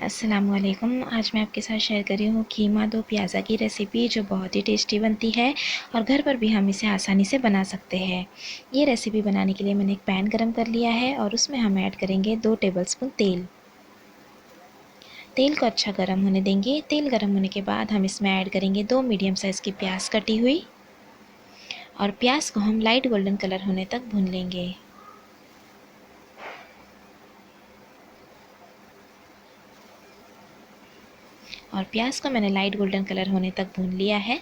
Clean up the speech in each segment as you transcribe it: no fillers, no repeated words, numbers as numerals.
अस्सलामुअलैकुम। आज मैं आपके साथ शेयर कर रही हूँ कीमा दो प्याज़ा की रेसिपी, जो बहुत ही टेस्टी बनती है और घर पर भी हम इसे आसानी से बना सकते हैं। ये रेसिपी बनाने के लिए मैंने एक पैन गरम कर लिया है और उसमें हम ऐड करेंगे 2 टेबलस्पून तेल। तेल को अच्छा गरम होने देंगे। तेल गरम होने के बाद हम इसमें ऐड करेंगे 2 मीडियम साइज़ की प्याज कटी हुई, और प्याज को हम लाइट गोल्डन कलर होने तक भून लेंगे। और प्याज को मैंने लाइट गोल्डन कलर होने तक भून लिया है।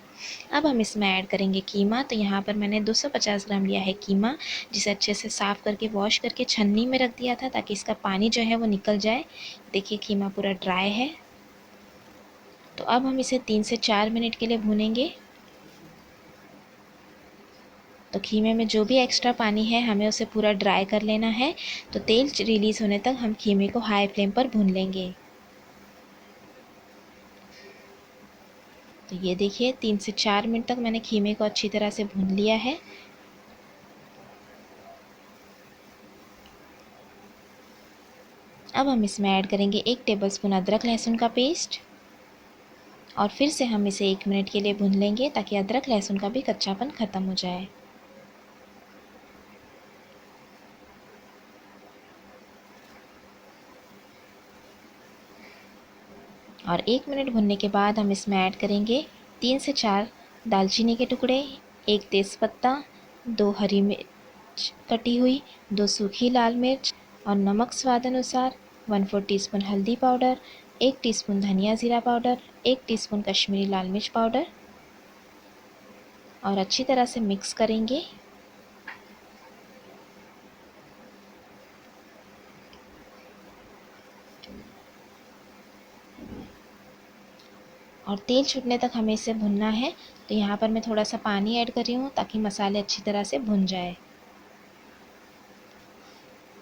अब हम इसमें ऐड करेंगे कीमा। तो यहाँ पर मैंने 250 ग्राम लिया है कीमा, जिसे अच्छे से साफ़ करके वॉश करके छन्नी में रख दिया था ताकि इसका पानी जो है वो निकल जाए। देखिए कीमा पूरा ड्राई है। तो अब हम इसे 3 से 4 मिनट के लिए भूनेंगे। तो कीमे में जो भी एक्स्ट्रा पानी है हमें उसे पूरा ड्राई कर लेना है। तो तेल रिलीज़ होने तक हम कीमे को हाई फ्लेम पर भून लेंगे। तो ये देखिए 3 से 4 मिनट तक मैंने कीमे को अच्छी तरह से भून लिया है। अब हम इसमें ऐड करेंगे 1 टेबलस्पून अदरक लहसुन का पेस्ट, और फिर से हम इसे 1 मिनट के लिए भून लेंगे ताकि अदरक लहसुन का भी कच्चापन ख़त्म हो जाए। और 1 मिनट भुनने के बाद हम इसमें ऐड करेंगे 3 से 4 दालचीनी के टुकड़े, 1 तेज़पत्ता, 2 हरी मिर्च कटी हुई, 2 सूखी लाल मिर्च और नमक स्वाद अनुसार, 1/4 टीस्पून हल्दी पाउडर, 1 टीस्पून धनिया ज़ीरा पाउडर, 1 टीस्पून कश्मीरी लाल मिर्च पाउडर, और अच्छी तरह से मिक्स करेंगे। और तेल छूटने तक हमें इसे भुनना है। तो यहाँ पर मैं थोड़ा सा पानी ऐड कर रही हूँ ताकि मसाले अच्छी तरह से भुन जाए।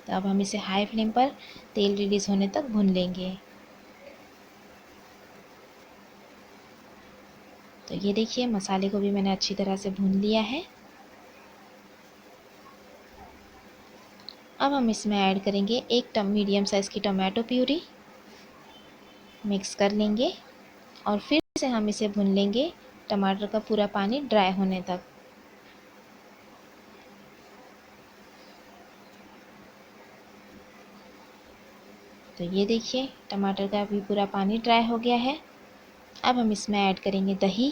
तो अब हम इसे हाई फ्लेम पर तेल रिलीज़ होने तक भून लेंगे। तो ये देखिए मसाले को भी मैंने अच्छी तरह से भून लिया है। अब हम इसमें ऐड करेंगे एक मीडियम साइज़ की टोमेटो प्यूरी, मिक्स कर लेंगे और फिर से हम इसे भून लेंगे टमाटर का पूरा पानी ड्राई होने तक। तो ये देखिए टमाटर का भी पूरा पानी ड्राई हो गया है। अब हम इसमें ऐड करेंगे दही।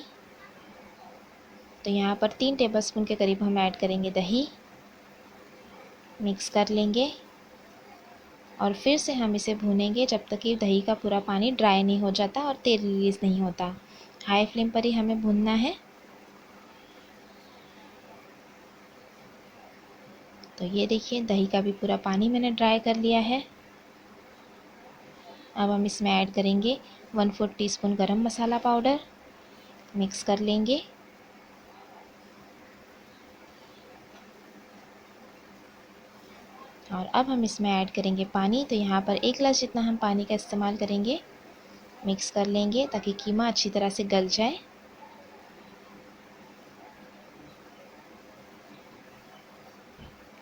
तो यहाँ पर 3 टेबलस्पून के करीब हम ऐड करेंगे दही, मिक्स कर लेंगे और फिर से हम इसे भूनेंगे जब तक कि दही का पूरा पानी ड्राई नहीं हो जाता और तेल रिलीज़ नहीं होता। हाई फ्लेम पर ही हमें भूनना है। तो ये देखिए दही का भी पूरा पानी मैंने ड्राई कर लिया है। अब हम इसमें ऐड करेंगे 1/4 टीस्पून गरम मसाला पाउडर, मिक्स कर लेंगे और अब हम इसमें ऐड करेंगे पानी। तो यहाँ पर 1 गिलास जितना हम पानी का इस्तेमाल करेंगे। मिक्स कर लेंगे ताकि कीमा अच्छी तरह से गल जाए।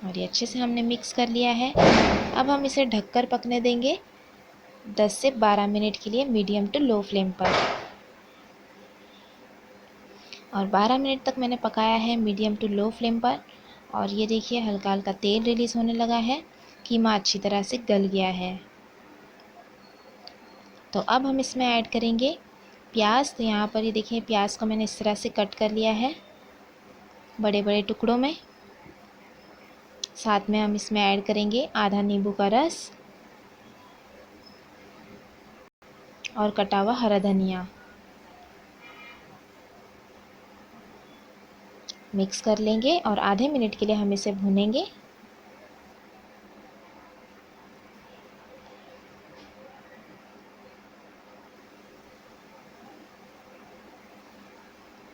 और ये अच्छे से हमने मिक्स कर लिया है। अब हम इसे ढककर पकने देंगे 10 से 12 मिनट के लिए मीडियम टू लो फ्लेम पर। और 12 मिनट तक मैंने पकाया है मीडियम टू लो फ्लेम पर। और ये देखिए हल्का हल्का तेल रिलीज़ होने लगा है, कीमा अच्छी तरह से गल गया है। तो अब हम इसमें ऐड करेंगे प्याज। तो यहाँ पर ये देखिए प्याज को मैंने इस तरह से कट कर लिया है बड़े बड़े टुकड़ों में। साथ में हम इसमें ऐड करेंगे आधा नींबू का रस और कटा हुआ हरा धनिया। मिक्स कर लेंगे और आधे मिनट के लिए हम इसे भूनेंगे।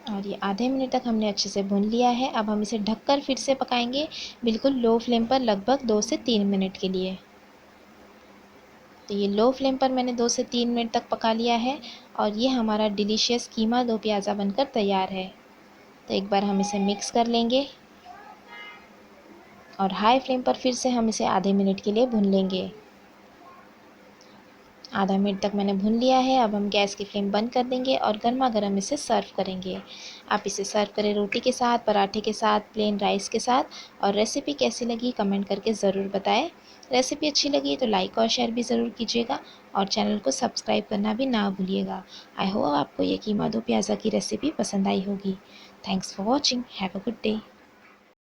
और ये आधे मिनट तक हमने अच्छे से भून लिया है। अब हम इसे ढककर फिर से पकाएंगे बिल्कुल लो फ्लेम पर लगभग 2 से 3 मिनट के लिए। तो ये लो फ्लेम पर मैंने 2 से 3 मिनट तक पका लिया है और ये हमारा डिलीशियस कीमा दो प्याज़ा बनकर तैयार है। तो एक बार हम इसे मिक्स कर लेंगे और हाई फ्लेम पर फिर से हम इसे आधे मिनट के लिए भून लेंगे। आधा मिनट तक मैंने भून लिया है। अब हम गैस की फ्लेम बंद कर देंगे और गर्मा गर्म इसे सर्व करेंगे। आप इसे सर्व करें रोटी के साथ, पराठे के साथ, प्लेन राइस के साथ। और रेसिपी कैसी लगी कमेंट करके ज़रूर बताएं। रेसिपी अच्छी लगी तो लाइक और शेयर भी ज़रूर कीजिएगा और चैनल को सब्सक्राइब करना भी ना भूलिएगा। आई होप आपको ये कीमा दो प्याज़ा की रेसिपी पसंद आई होगी। Thanks for watching. Have a good day.